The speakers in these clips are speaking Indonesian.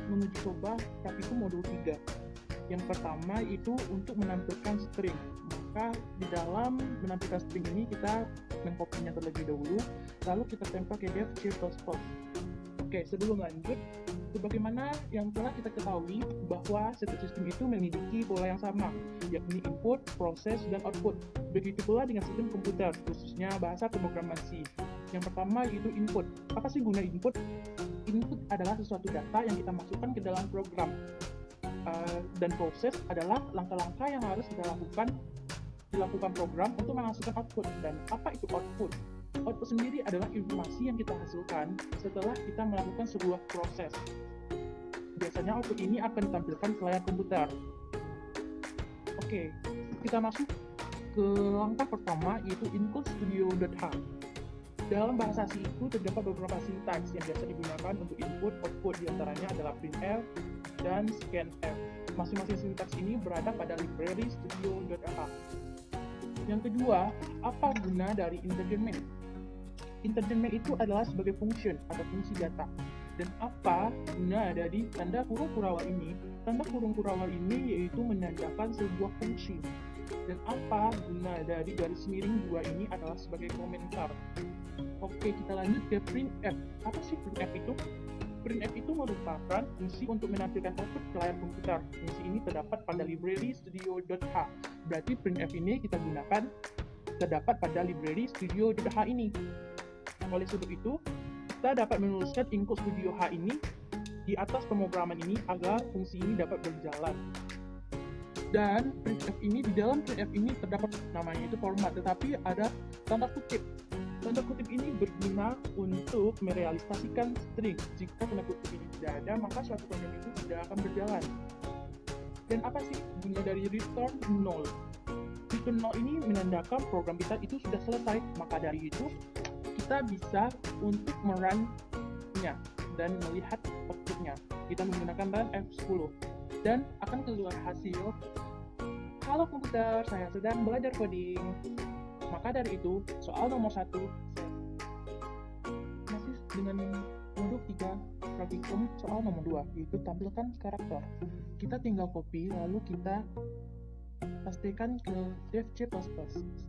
menguji coba tapi itu modul 3. Yang pertama itu untuk menampilkan string. Maka di dalam menampilkan string ini kita mengkopinya terlebih dahulu, lalu kita tempel ke dev C++. Oke, sebelum lanjut, sebagaimana yang telah kita ketahui bahwa setiap sistem itu memiliki pola yang sama, yakni input, proses, dan output. Begitu pula dengan sistem komputer, khususnya bahasa pemrograman C. Yang pertama yaitu input. Apa sih guna input? Input adalah sesuatu data yang kita masukkan ke dalam program. Dan proses adalah langkah-langkah yang harus kita dilakukan program untuk menghasilkan output. Dan apa itu output? Output sendiri adalah informasi yang kita hasilkan setelah kita melakukan sebuah proses. Biasanya output ini akan ditampilkan ke layar komputer. Oke, kita masuk ke langkah pertama yaitu include_studio.h. Dalam bahasa C itu terdapat beberapa sintaks yang biasa digunakan untuk input, output, diantaranya adalah printf dan scanf. Masing-masing sintaks ini berada pada library studio.h. Yang kedua, apa guna dari integer main? Integer main itu adalah sebagai function atau fungsi data. Dan apa guna dari tanda kurung kurawal ini? Tanda kurung kurawal ini yaitu menandakan sebuah fungsi. Dan apa guna dari garis miring 2 ini adalah sebagai komentar. Oke, kita lanjut ke printf. Apa sih printf itu? Printf itu merupakan fungsi untuk menampilkan output ke layar komputer. Fungsi ini terdapat pada library studio.h. Berarti printf ini kita gunakan terdapat pada library studio.h ini. Oleh sebab itu, kita dapat menuliskan include studio H ini di atas pemrograman ini agar fungsi ini dapat berjalan. Dan printf ini, di dalam printf ini terdapat namanya itu format, tetapi ada tanda kutip. Tanda kutip ini berguna untuk merealisasikan string. Jika tanda kutip ini tidak ada, maka suatu program itu tidak akan berjalan. Dan apa sih guna dari return null? Return null ini menandakan program kita itu sudah selesai. Maka dari itu, kita bisa untuk merun-nya dan melihat outputnya. Kita menggunakan run F10 dan akan keluar hasil, halo komputer, saya sedang belajar coding. Maka dari itu, soal nomor 1 masih dengan modul 3 praktikum soal nomor 2, yaitu tampilkan karakter. Kita tinggal copy, lalu kita pastikan ke dev C++.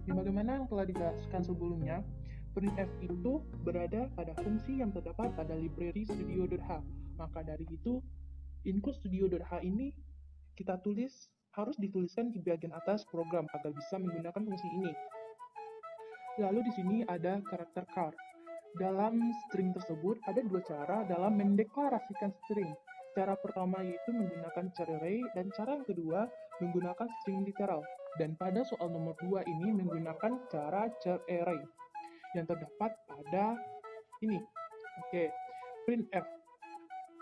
Sebagaimana yang telah dijelaskan sebelumnya, printf itu berada pada fungsi yang terdapat pada library studio.h. Maka dari itu, include studio.h ini kita tulis, harus dituliskan di bagian atas program agar bisa menggunakan fungsi ini. Lalu di sini ada karakter char. Dalam string tersebut ada dua cara dalam mendeklarasikan string. Cara pertama yaitu menggunakan char array dan cara yang kedua menggunakan string literal. Dan pada soal nomor 2 ini menggunakan cara char array yang terdapat pada ini. Oke, printf.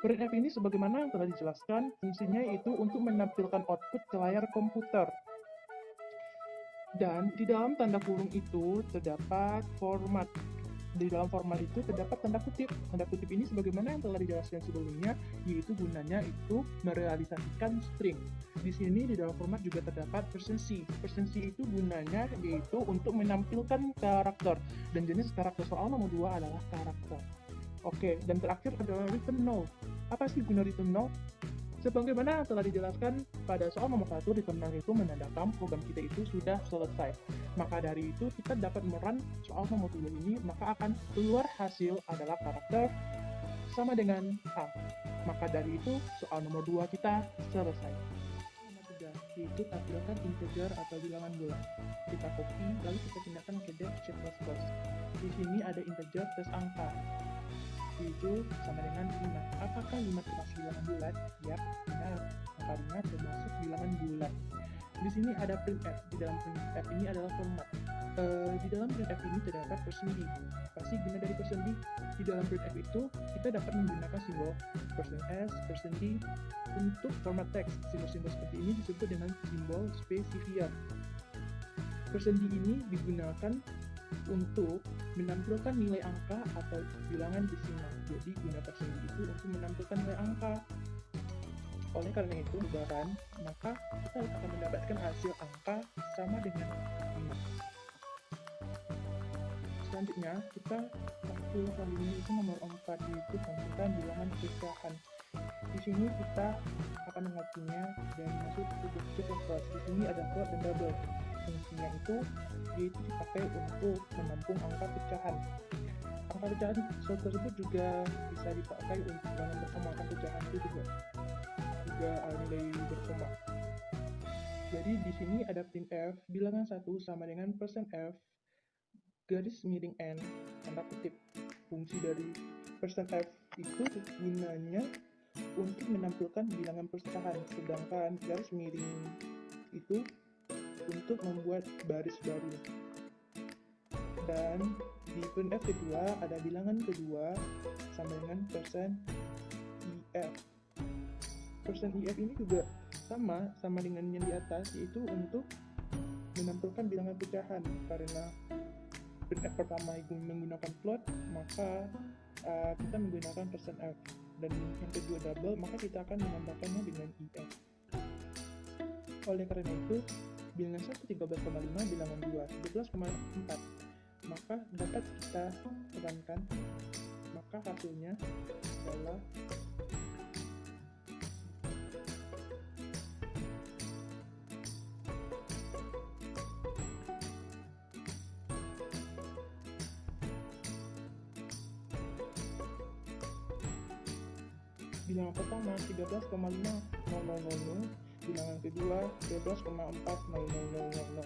Printf ini sebagaimana yang telah dijelaskan, fungsinya itu untuk menampilkan output ke layar komputer. Dan di dalam tanda kurung itu terdapat format. Di dalam format itu terdapat tanda kutip. Tanda kutip ini sebagaimana yang telah dijelaskan sebelumnya, yaitu gunanya itu merealisasikan string. Di sini di dalam format juga terdapat %C. %C itu gunanya yaitu untuk menampilkan karakter. Dan jenis karakter soal nomor 2 adalah karakter. Oke, dan terakhir adalah return null. Apa sih guna return null? Sebagaimana yang telah dijelaskan pada soal nomor 1, return null itu menandakan program kita itu sudah selesai. Maka dari itu kita dapat merun soal nomor 2 ini, maka akan keluar hasil adalah karakter sama dengan A. Maka dari itu soal nomor 2 kita selesai. Nomor 3 yaitu tampilkan integer atau bilangan bulat. Kita copy lalu kita pindahkan ke dev C++. Di sini ada integer plus angka, itu sama dengan 5. Apakah 5 termasuk bilangan bulat? Ya, benar. Angka 5 termasuk bilangan bulat. Di sini ada printf. Di dalam printf ini adalah format. Di dalam printf ini terdapat %d. Pasti guna dari %d. Di dalam printf itu kita dapat menggunakan simbol %s, %d untuk format teks. Simbol-simbol seperti ini disebut dengan simbol spesifier. %d ini digunakan untuk menampilkan nilai angka atau bilangan desimal. Jadi guna %d itu untuk menampilkan nilai angka. Oleh karena itu, lebaran, maka kita akan mendapatkan hasil angka sama dengan 5. Selanjutnya, kita waktu kali ini itu nomor 4, yaitu tampilkan bilangan pecahan. Di sini kita akan mengopinya dan masuk ke C++. Di sini ada float dan double. Fungsinya itu yaitu dipakai untuk menampung angka pecahan. Angka pecahan tersebut juga bisa dipakai untuk bilangan berkoma. Angka pecahan itu juga nilai berkoma. Jadi di sini ada printf bilangan 1 sama dengan %f garis miring n tanda kutip. Fungsi dari %f itu gunanya untuk menampilkan bilangan pecahan, sedangkan garis miring itu untuk membuat baris baru. Dan di printf kedua ada bilangan kedua sama dengan %if. %if ini juga sama dengan yang di atas, yaitu untuk menampilkan bilangan pecahan. Karena printf pertama itu menggunakan float, maka kita menggunakan %f, dan yang kedua double, maka kita akan menambahkannya dengan if. Oleh karena itu, bilangan 1 13,5, bilangan 2 12,4, maka dapat kita tekankan, maka hasilnya adalah bilangan pertama 13,50000, bilangan kedua 12,40000.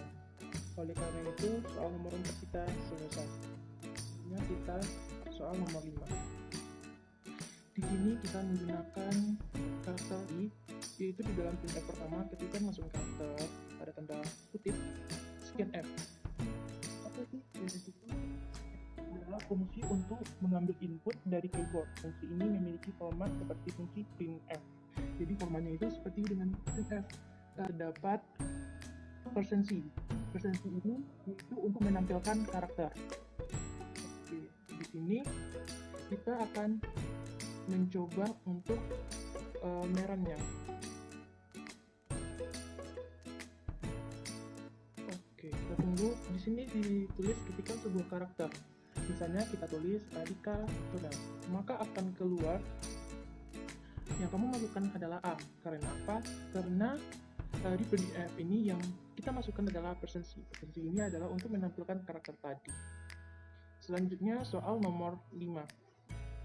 Oleh karena itu, soal nomor 4 kita selesai. Selanjutnya kita soal nomor 5. Di sini kita menggunakan karakter i, yaitu di dalam printf pertama ketika masuk karakter ada tanda kutip scanf. Apa sih scanf itu? Adalah fungsi untuk mengambil input dari keyboard. Fungsi ini memiliki format seperti fungsi printf. Jadi formatnya itu seperti dengan printf. Terdapat %c. %c ini itu untuk menampilkan karakter. Oke, di sini kita akan mencoba untuk merannya. Oke, kita tunggu. Di sini ditulis ketika sebuah karakter. Misalnya kita tulis Radika Coba, maka akan keluar yang kamu masukkan adalah A. Karena apa? Karena di printf ini yang kita masukkan adalah %c. %c ini adalah untuk menampilkan karakter tadi. Selanjutnya soal nomor 5.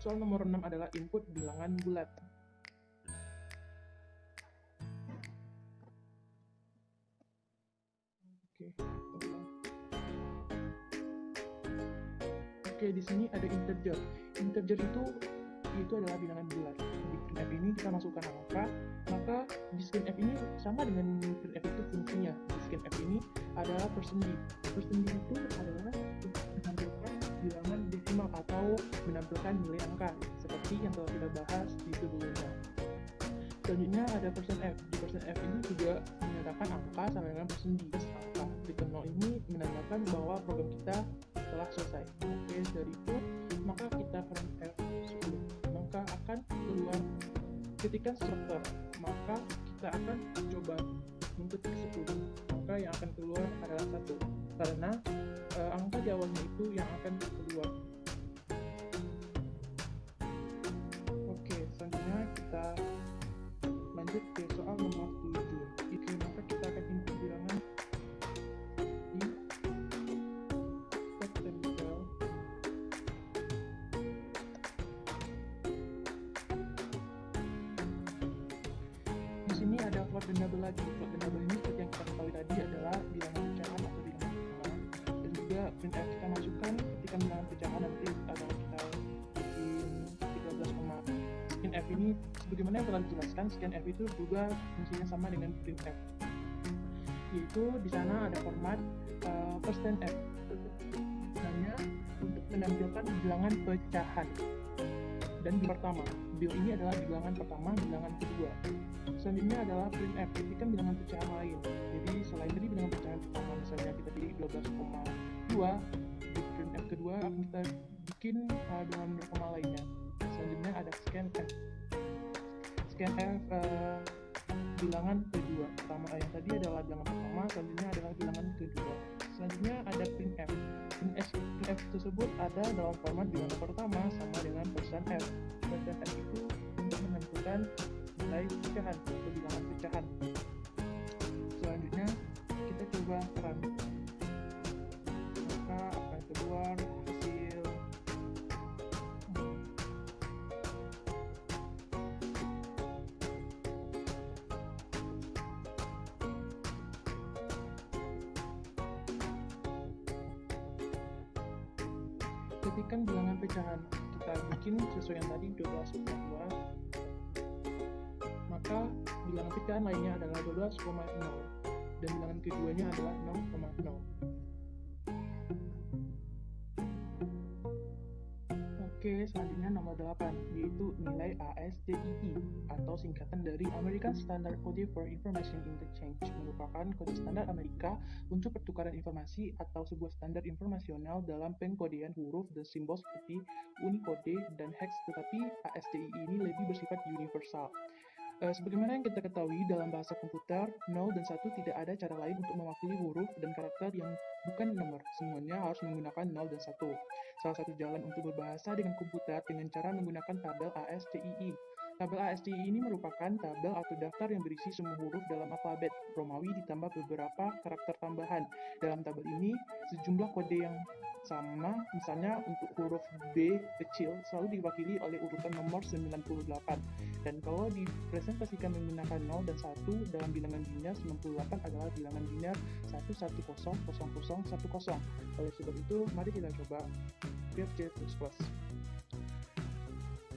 Soal nomor 6 adalah input bilangan bulat. Oke, di sini ada integer. Integer itu adalah bilangan bulat. Di printf ini kita masukkan angka, maka di scanf ini sama dengan printf itu fungsinya. Di scanf ini adalah %d. %d itu adalah menampilkan bilangan desimal atau menampilkan nilai angka, seperti yang telah kita bahas di sebelumnya. Selanjutnya ada %f. Di %f ini juga menyatakan angka sama dengan %d. Angka di 0 ini menandakan bahwa program kita telah selesai. Oke, dari itu maka kita printf 10, maka akan keluar ketikan struktur, maka kita akan coba mengetik 10, maka yang akan keluar adalah 1, karena angka di awalnya itu yang akan keluar. Oke, selanjutnya kita lanjut ke soal nomor 7. Oke, maka kita akan input bilangan di tempel. Di sini ada float dan double lagi. Float dan double ini seperti yang kita ketahui tadi adalah bilangan pecahan atau bilangan pertama, dan juga printf kita masukkan ketika bilangan pecahan nanti atau kita bikin 13, scanf ini sebagaimana yang telah dijelaskan, scanf itu juga fungsinya sama dengan printf, yaitu di sana ada format %f hanya untuk menampilkan bilangan pecahan. Dan di pertama, bil ini adalah bilangan pertama, bilangan kedua. Selanjutnya adalah printf, ketika bilangan pecahan lain. Jadi selain dari bilangan pecahan pertama, misalnya kita pilih 12,2, di printf kedua akan kita bikin bilangan berkoma lainnya. Selanjutnya ada scanf. Scanf bilangan kedua. Pertama yang tadi adalah bilangan pertama, selanjutnya adalah bilangan kedua. Selanjutnya ada printf. Printf tersebut ada dalam format bilangan pertama sama dengan %f. %f itu untuk menentukan nilai pecahan atau bilangan pecahan. Selanjutnya kita coba run, maka akan keluar hasil ketikkan bilangan pecahan. Kita bikin sesuai yang tadi 12,2, maka bilangan pecahan lainnya adalah 12,0 dan bilangan keduanya adalah 0,0. Oke, selanjutnya nomor 8, yaitu nilai ASCII atau singkatan dari American Standard Code for Information Interchange, merupakan kode standar Amerika untuk pertukaran informasi atau sebuah standar informasional dalam pengkodean huruf dan simbol seperti Unicode dan hex, tetapi ASCII ini lebih bersifat universal. Sebagaimana yang kita ketahui dalam bahasa komputer, 0 dan 1 tidak ada cara lain untuk mewakili huruf dan karakter yang bukan nomor. Semuanya harus menggunakan 0 dan 1. Salah satu jalan untuk berbahasa dengan komputer dengan cara menggunakan tabel ASCII. Tabel ASCII ini merupakan tabel atau daftar yang berisi semua huruf dalam alfabet Romawi ditambah beberapa karakter tambahan. Dalam tabel ini, sejumlah kode yang sama, misalnya untuk huruf B kecil selalu diwakili oleh urutan nomor 98, dan kalau dipresentasikan menggunakan 0 dan 1 dalam bilangan linear, 98 adalah bilangan linear 1100010. Oleh sebab itu, mari kita coba C++.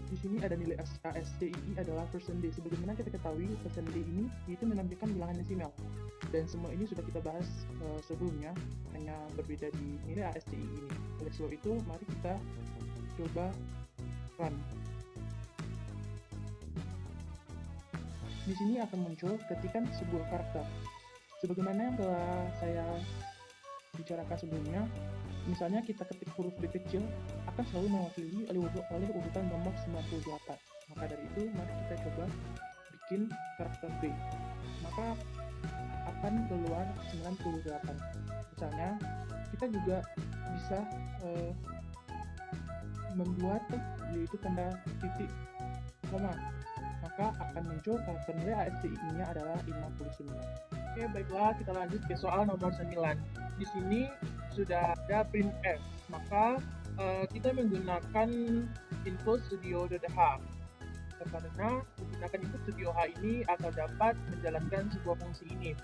Di sini ada nilai ASCII adalah persen D. Sebagaimana kita ketahui, persen D ini itu menampilkan bilangan desimal. Dan semua ini sudah kita bahas sebelumnya, hanya berbeda di nilai ASCII ini. Oleh sebab itu, mari kita coba run. Di sini akan muncul ketikan sebuah karakter. Sebagaimana yang telah saya bicarakan sebelumnya, misalnya kita ketik huruf B kecil akan selalu mewakili oleh urutan nomor 98. Maka dari itu, mari kita coba bikin karakter B. Maka akan keluar 98. Misalnya, kita juga bisa membuat yaitu tanda titik koma. Maka akan muncul karakter nilai ASCII-nya adalah 59. Oke, baiklah, kita lanjut ke soal nomor 9. Di sini sudah ada printf, maka kita menggunakan input studio.h. Karena menggunakan input studio H ini akan dapat menjalankan sebuah fungsi ini.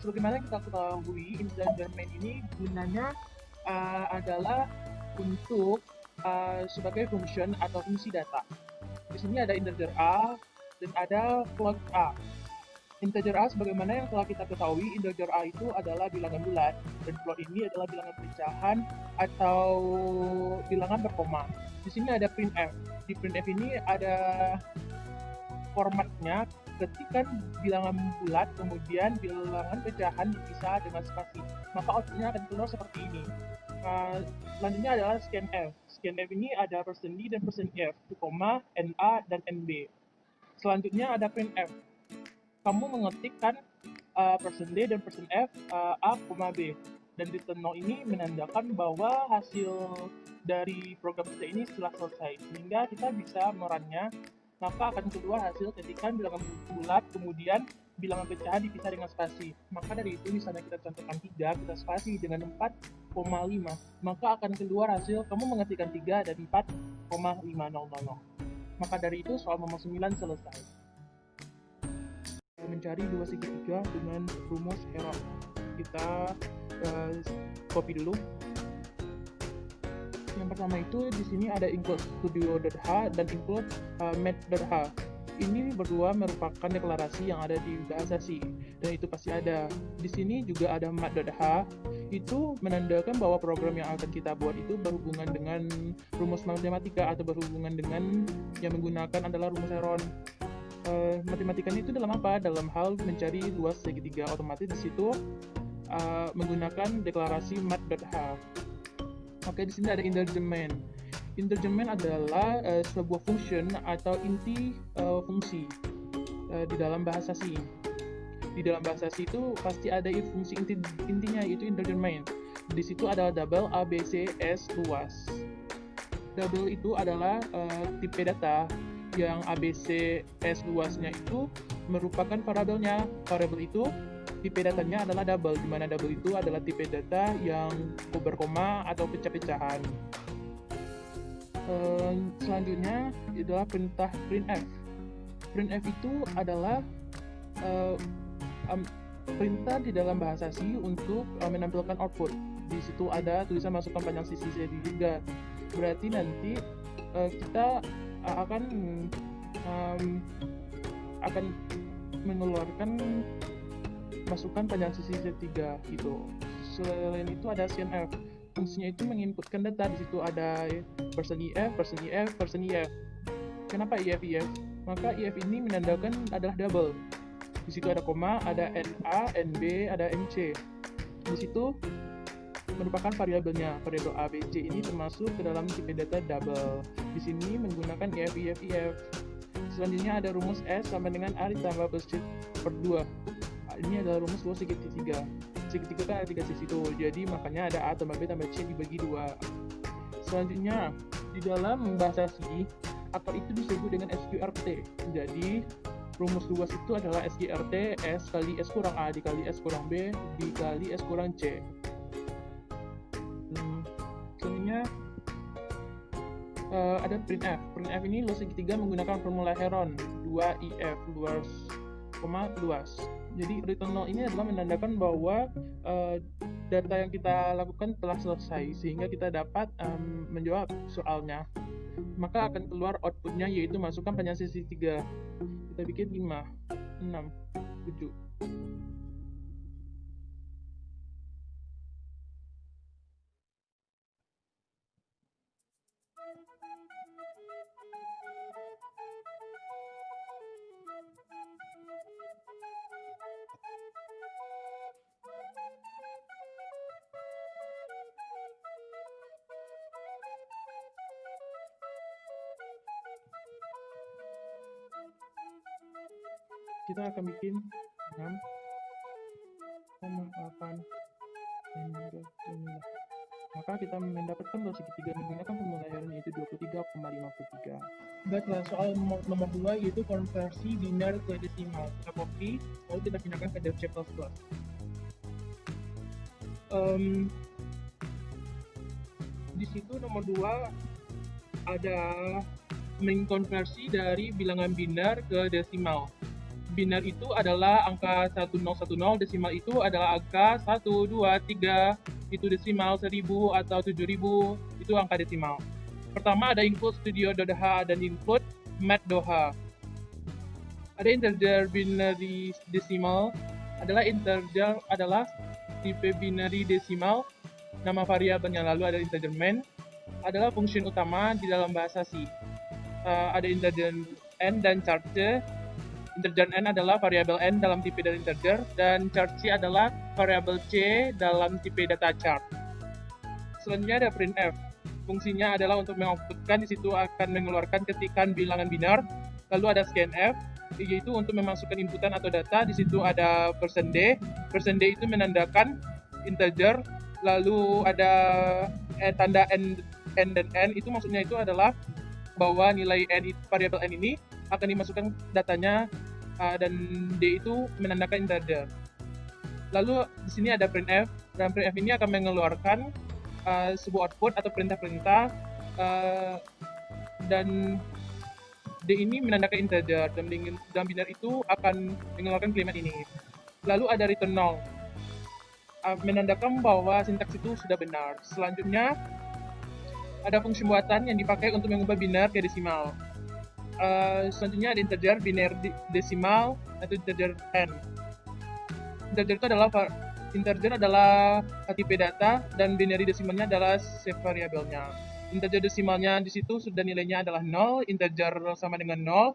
Sebagaimana kita ketahui, integer main ini gunanya adalah untuk sebagai function atau fungsi data. Di sini ada integer A dan ada float A. Integer A sebagaimana yang telah kita ketahui, integer A itu adalah bilangan bulat dan float ini adalah bilangan pecahan atau bilangan berkoma. Di sini ada printf. Di printf ini ada formatnya, ketikkan bilangan bulat kemudian bilangan pecahan dipisah dengan spasi, maka outputnya akan keluar seperti ini. Selanjutnya adalah scanf. Scanf ini ada persen D dan persen F, koma, NA, dan NB. Selanjutnya ada printf. Kamu mengetikkan persen D dan persen F, A, B. Dan return 0 ini menandakan bahwa hasil dari program kita ini telah selesai. Sehingga kita bisa merunnya, maka akan keluar hasil ketikan bilangan bulat, kemudian bilangan pecahan dipisah dengan spasi. Maka dari itu, misalnya kita contohkan 3, kita spasi dengan 4,5, maka akan keluar hasil kamu mengetikkan 3 dan 4,500. Maka dari itu, soal nomor 9 selesai. Mencari dua segitiga dengan rumus Heron. Kita copy dulu. Yang pertama itu di sini ada include studio.h dan include math.h. Ini berdua merupakan deklarasi yang ada di bahasa C, dan itu pasti ada. Di sini juga ada math.h. Itu menandakan bahwa program yang akan kita buat itu berhubungan dengan rumus matematika atau berhubungan dengan yang menggunakan adalah rumus Heron. Matematikanya itu dalam apa? Dalam hal mencari luas segitiga, otomatis di situ menggunakan deklarasi math.h. Oke, di sini ada integer main. Integer main adalah sebuah function atau inti fungsi di dalam bahasa C. Di dalam bahasa C itu pasti ada fungsi intinya, yaitu integer main. Di situ ada double A, B, C, S luas. Double itu adalah tipe data. yang ABC S luasnya itu merupakan variabelnya. Variabel itu tipe datanya adalah double, di mana double itu adalah tipe data yang berkoma atau pecah-pecahan. Selanjutnya adalah perintah printf. Printf itu adalah perintah di dalam bahasa C untuk menampilkan output. Di situ ada tulisan masukkan panjang sisi juga. Berarti nanti kita akan mengeluarkan masukkan panjang sisi Z3 gitu. Selain itu ada scanf. Fungsinya itu menginputkan data. Di situ ada %if. Kenapa if? Maka if ini menandakan adalah double. Di situ ada koma, ada NA, NB, ada NC. Di situ merupakan variabelnya. Variabel A, B, C ini termasuk ke dalam tipe data double. Di sini menggunakan if. Selanjutnya ada rumus S sama dengan A ditambah plus C per 2. Ini adalah rumus luas segitiga. Segitiga kan ada 3 sisi tuh, jadi makanya ada A tambah B tambah C dibagi 2. Selanjutnya, di dalam bahasa C, akar itu disebut dengan SQRT. Jadi, rumus luas itu adalah SQRT S kali S kurang A dikali S kurang B dikali S kurang C. Selanjutnya, ada printf. Printf ini luas segitiga menggunakan formula Heron 2if luas, luas. Jadi return null ini adalah menandakan bahwa data yang kita lakukan telah selesai, sehingga kita dapat menjawab soalnya. Maka akan keluar outputnya, yaitu masukkan panjang sisi 3. Kita bikin 5, 6, 7. Kita akan bikin 6, 8, 9. Maka kita mendapatkan luas segitiga menggunakan formula Heron yaitu 23,53. Baiklah, soal nomor 2 yaitu konversi biner ke desimal. Kita copy, lalu kita pindahkan ke C++. Di situ nomor 2 ada mengkonversi dari bilangan biner ke desimal. Biner itu adalah angka 1010, desimal itu adalah angka 1, 2, 3, itu desimal, 1000 atau 7000, itu angka desimal. Pertama ada include studio.h dan include math.h. Ada integer binary decimal, integer adalah tipe binary decimal, nama variabelnya, lalu ada integer main, adalah fungsi utama di dalam bahasa C. Ada integer n dan char c. Integer n adalah variabel n dalam tipe data integer, dan char c adalah variabel c dalam tipe data chart. Selanjutnya ada printf. Fungsinya adalah untuk mengoutputkan, di situ akan mengeluarkan ketikan bilangan binar. Lalu ada scanf, yaitu untuk memasukkan inputan atau data. Di situ ada %d. %d itu menandakan integer. Lalu ada tanda n dan n, itu maksudnya itu adalah bahwa nilai n, variabel n ini akan dimasukkan datanya, dan D itu menandakan integer. Lalu di sini ada printf, dan printf ini akan mengeluarkan sebuah output atau perintah-perintah, dan D ini menandakan integer, dan biner itu akan mengeluarkan kalimat ini. Lalu ada return null, menandakan bahwa sintaks itu sudah benar. Selanjutnya ada fungsi buatan yang dipakai untuk mengubah biner ke desimal. Selanjutnya ada integer binary desimal atau integer n. Integer adalah tipe data, dan binary desimalnya adalah shape variabelnya. Integer desimalnya di situ sudah nilainya adalah 0, integer sama dengan 0,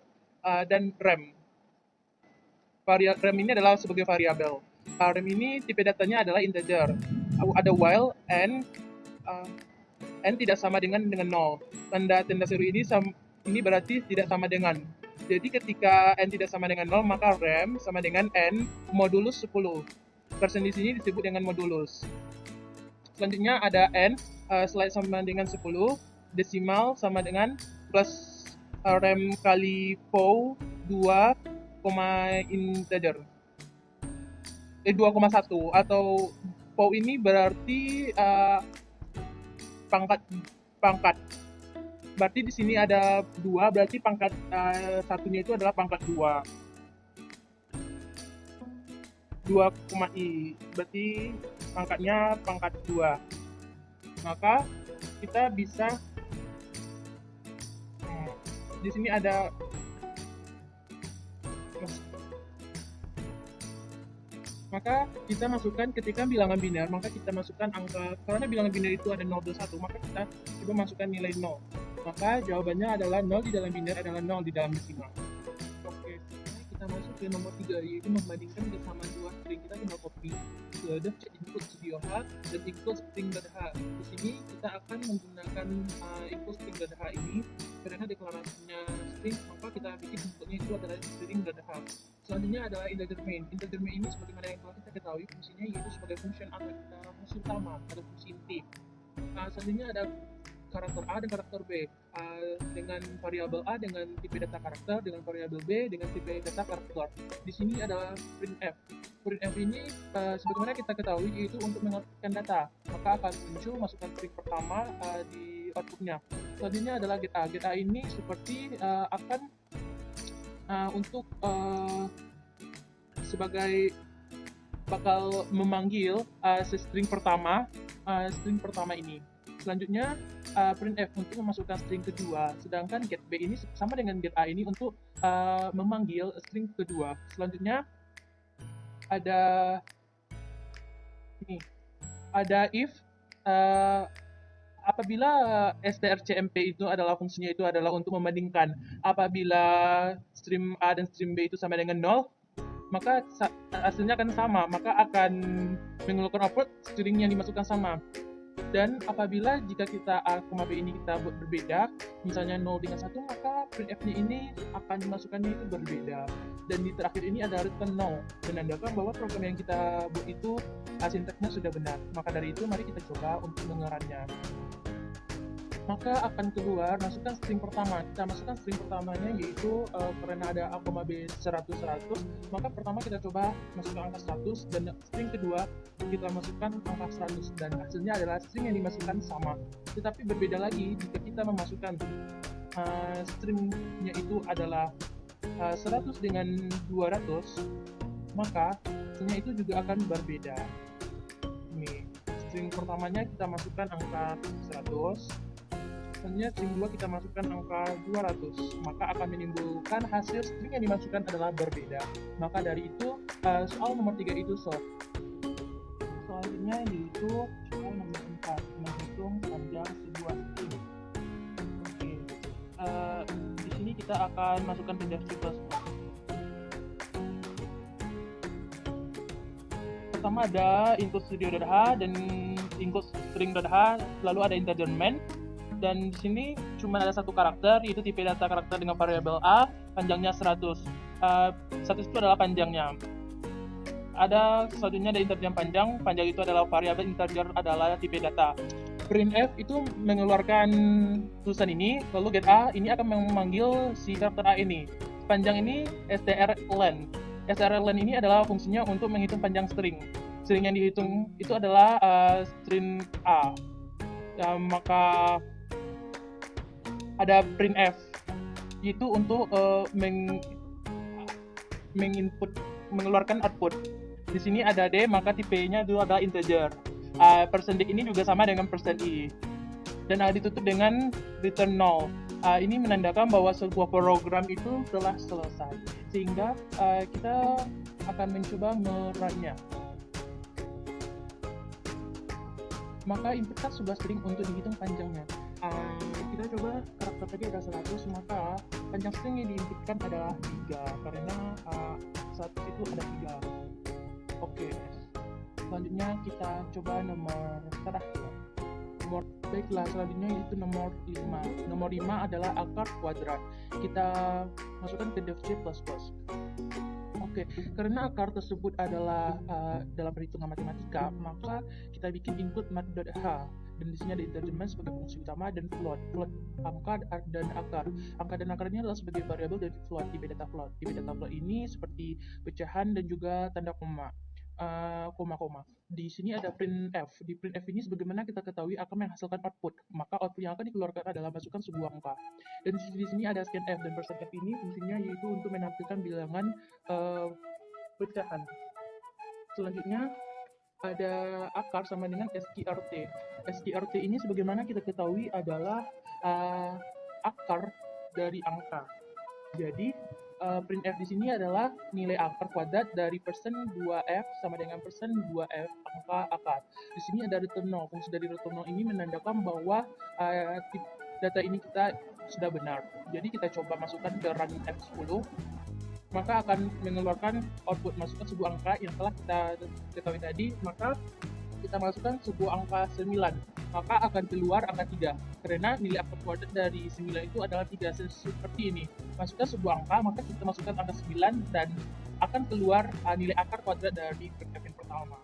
dan rem. Rem ini adalah sebagai variabel. Rem ini tipe datanya adalah integer. Ada while n tidak sama dengan 0. Tanda seru ini berarti tidak sama dengan. Jadi ketika n tidak sama dengan 0, maka rem sama dengan n modulus 10. Persen di sini disebut dengan modulus. Selanjutnya ada n slide sama dengan 10, desimal sama dengan plus rem kali pow 2, integer 2,1 atau pow ini berarti pangkat pangkat. Berarti di sini ada 2, berarti pangkat satunya itu adalah pangkat 2. 2, i, berarti pangkatnya pangkat 2. Maka kita bisa di sini ada maka kita masukkan ketika bilangan biner, maka kita masukkan angka, karena bilangan biner itu ada 0 dan 1, maka kita coba masukkan nilai 0. Maka jawabannya adalah 0 di dalam biner adalah 0 di dalam desimal. Oke, kita masuk ke nomor 3, yaitu membandingkan kesamaan dua string. Kita tinggal copy ke def input studio H dan equal string.h. Di sini kita akan menggunakan equal string.h ini karena deklarasinya string, maka kita bikin inputnya itu adalah string.h. Selanjutnya adalah integer main. Integer main ini sebagaimana yang telah kita ketahui fungsinya yaitu sebagai fungsi fungsi utama atau fungsi inti. Selanjutnya ada karakter A dan karakter B, dengan variabel A dengan tipe data karakter, dengan variabel B dengan tipe data karakter. Di sini ada printf. Printf ini sebagaimana kita ketahui yaitu untuk mengartikan data, maka akan muncul masukan string pertama di outputnya. Selanjutnya adalah get A. Get A ini seperti akan untuk sebagai bakal memanggil string pertama ini. Selanjutnya printf untuk memasukkan string kedua, sedangkan get B ini sama dengan get A ini untuk memanggil string kedua. Selanjutnya ada if apabila strcmp itu adalah fungsinya itu adalah untuk membandingkan apabila string A dan string B itu sama dengan 0, maka hasilnya akan sama, maka akan mengeluarkan output string yang dimasukkan sama. Dan apabila jika kita A, B ini kita buat berbeda, misalnya 0 dengan 1, maka printf-nya ini akan dimasukkannya itu berbeda. Dan di terakhir ini ada return 0, menandakan bahwa program yang kita buat itu sintaksnya sudah benar. Maka dari itu mari kita coba untuk mengeranya. Maka akan keluar masukkan string pertama. Kita masukkan string pertamanya yaitu karena ada A, B 100, maka pertama kita coba masukkan angka 100 dan string kedua kita masukkan angka 100 dan hasilnya adalah string yang dimasukkan sama. Tetapi berbeda lagi jika kita memasukkan stringnya itu adalah 100 dengan 200, maka hasilnya itu juga akan berbeda. Ini string pertamanya kita masukkan angka 100, selanjutnya string 2 kita masukkan angka 200, maka akan menimbulkan hasil string yang dimasukkan adalah berbeda. Maka dari itu soal nomor 3 itu solve. Selanjutnya yaitu soal nomor 4, menghitung panjang sebuah string. Oke. Di sini kita akan masukkan pindah plus. Pertama ada input studio.h dan input string.h, lalu ada integer main. Dan di sini cuma ada satu karakter, yaitu tipe data karakter dengan variabel A, panjangnya 100. 100 itu adalah panjangnya. Ada selanjutnya ada integer panjang itu adalah variabel, integer adalah tipe data. Printf itu mengeluarkan tulisan ini, lalu get A ini akan memanggil si karakter A ini. Panjang ini strlen. Strlen ini adalah fungsinya untuk menghitung panjang string. String yang dihitung itu adalah string A. Maka ada printf itu untuk mengeluarkan output. Di sini ada D, maka tipenya itu adalah integer. %d ini juga sama dengan %i. Dan ditutup dengan return 0. Ini menandakan bahwa sebuah program itu telah selesai. Sehingga kita akan mencoba merunnya. Maka inputkan sebuah string untuk dihitung panjangnya. Kita coba karakter tadi ada 100, maka panjang string yang diinputkan adalah 3 karena 100 itu ada 3. Oke. Selanjutnya kita coba nomor terakhir. Baiklah, selanjutnya itu nomor 5. Nomor 5 adalah akar kuadrat. Kita masukkan ke def c++. Oke, karena akar tersebut adalah dalam perhitungan matematika, maka kita bikin input mat.h. dan di sini ada integer sebagai fungsi utama dan float angka dan akar. Angka dan akar ini adalah sebagai variabel dari float di data float. Di data float ini seperti pecahan dan juga tanda koma. Koma. Di sini ada printf. Di printf ini sebagaimana kita ketahui akan menghasilkan output, maka output yang akan dikeluarkan adalah masukkan sebuah angka. Dan di sini ada scanf, dan %f ini fungsinya yaitu untuk menampilkan bilangan pecahan. Selanjutnya ada akar sama dengan strT. strT ini sebagaimana kita ketahui adalah akar dari angka. Jadi printf di sini adalah nilai akar kuadrat dari persen 2f sama dengan persen 2f angka akar. Di sini ada return 0. Fungsi dari return 0 ini menandakan bahwa data ini kita sudah benar. Jadi kita coba masukkan ke run F10, maka akan mengeluarkan output, masukkan sebuah angka yang telah kita ketahui tadi, maka kita masukkan sebuah angka 9, maka akan keluar angka 3, karena nilai akar kuadrat dari 9 itu adalah 3, seperti ini. Masukkan sebuah angka, maka kita masukkan angka 9, dan akan keluar nilai akar kuadrat dari printf yang pertama.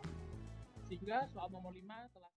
Sehingga soal nomor 5 telah